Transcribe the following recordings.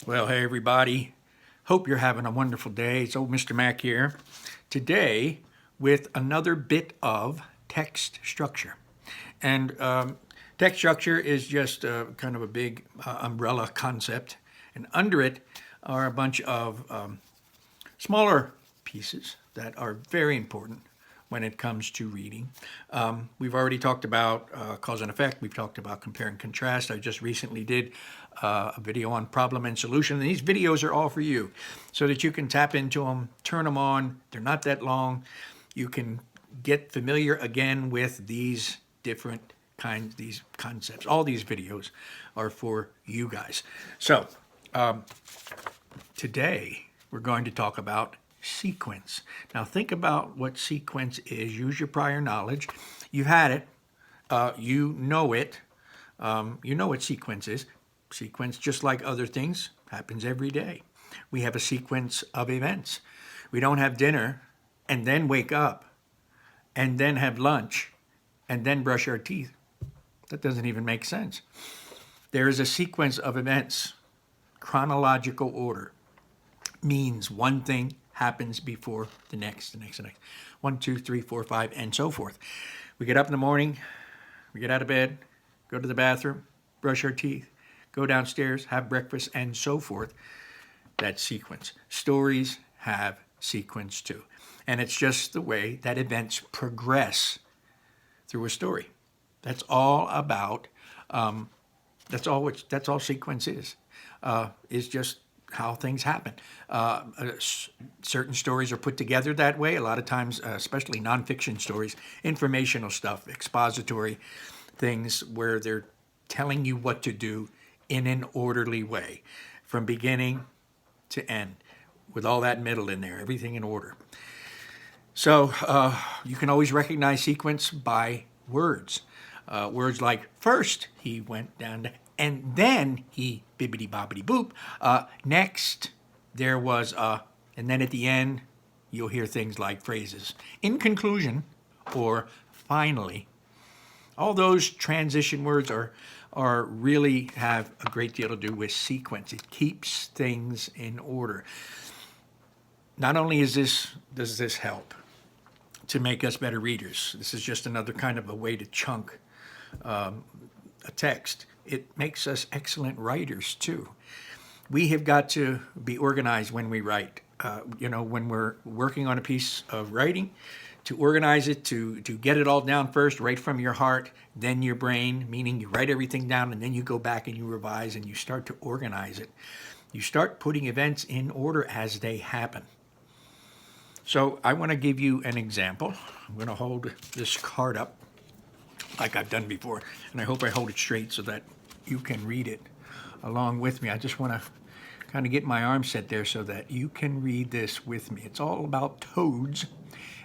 Well, hey everybody. Hope you're having a wonderful day. It's old Mr. Mac here. Today with another bit of text structure. And text structure is just kind of a big umbrella concept. And under it are a bunch of smaller pieces that are very important when it comes to reading. We've already talked about cause and effect. We've talked about compare and contrast. I just recently did a video on problem and solution. And these videos are all for you so that you can tap into them, turn them on. They're not that long. You can get familiar again with these different kinds, these concepts. All these videos are for you guys. So today we're going to talk about sequence. Now think about what sequence is. Use your prior knowledge. You've had it. You know it. You know what sequence is. Sequence, just like other things, happens every day. We have a sequence of events. We don't have dinner and then wake up and then have lunch and then brush our teeth. That doesn't even make sense. There is a sequence of events. Chronological order means one thing happens before the next, the next, the next. 1, 2, 3, 4, 5, and so forth. We get up in the morning, we get out of bed, go to the bathroom, brush our teeth, go downstairs, have breakfast, and so forth. That's sequence. Stories have sequence too. And it's just the way that events progress through a story. That's all about, that's all sequence is just how things happen. Certain stories are put together that way. A lot of times, especially nonfiction stories, informational stuff, expository things where they're telling you what to do in an orderly way, from beginning to end, with all that middle in there, everything in order. So you can always recognize sequence by words. Words like first he went down to, and then he bibbity bobbity boop. Next there was and then at the end you'll hear things like phrases. In conclusion or finally. All those transition words are really have a great deal to do with sequence. It keeps things in order. Not only does this help to make us better readers, this is just another kind of a way to chunk a text. It makes us excellent writers too. We have got to be organized when we write. When we're working on a piece of writing, to organize it, to get it all down first, right from your heart, then your brain, meaning you write everything down and then you go back and you revise and you start to organize it. You start putting events in order as they happen. So I want to give you an example. I'm going to hold this card up like I've done before, and I hope I hold it straight so that you can read it along with me. I just want to kind of get my arm set there so that you can read this with me. It's all about toads,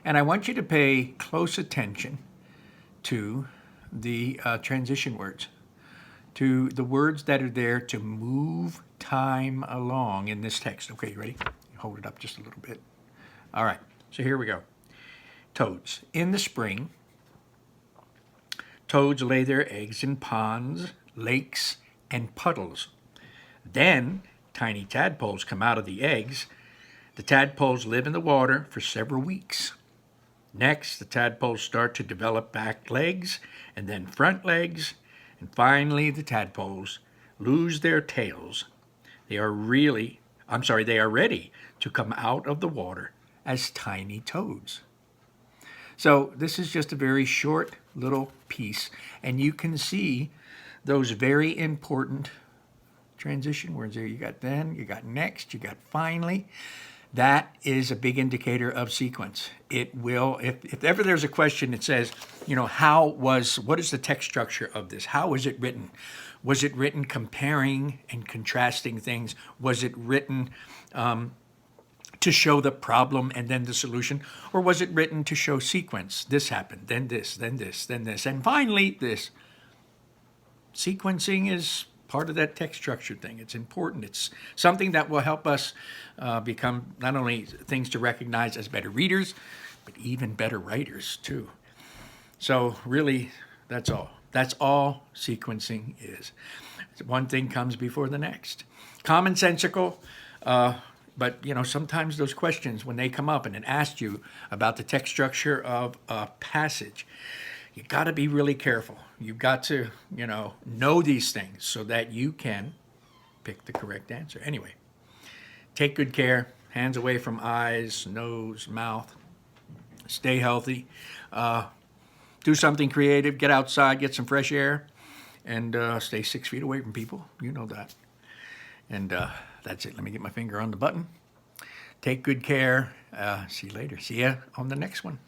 and I want you to pay close attention to the transition words, to the words that are there to move time along in this text. Okay, you ready? Hold it up just a little bit. All right, so here we go. Toads. In the spring, toads lay their eggs in ponds, lakes, and puddles. Then tiny tadpoles come out of the eggs. The tadpoles live in the water for several weeks. Next, the tadpoles start to develop back legs and then front legs. And finally, the tadpoles lose their tails. They are ready to come out of the water as tiny toads. So this is just a very short little piece, and you can see those very important transition words there. You got then, you got next, you got finally. That is a big indicator of sequence. It will, if ever there's a question that says, what is the text structure of this? How is it written? Was it written comparing and contrasting things? Was it written to show the problem and then the solution? Or was it written to show sequence? This happened, then this, then this, then this, and finally this. Sequencing is part of that text structure thing. It's important. It's something that will help us become not only things to recognize as better readers, but even better writers too. So really, that's all. That's all sequencing is. One thing comes before the next. Commonsensical, but sometimes those questions, when they come up and it asks you about the text structure of a passage, you got to be really careful. You've got to, know these things so that you can pick the correct answer. Anyway, take good care. Hands away from eyes, nose, mouth. Stay healthy. Do something creative. Get outside, get some fresh air, and stay 6 feet away from people. You know that. And that's it. Let me get my finger on the button. Take good care. See you later. See ya on the next one.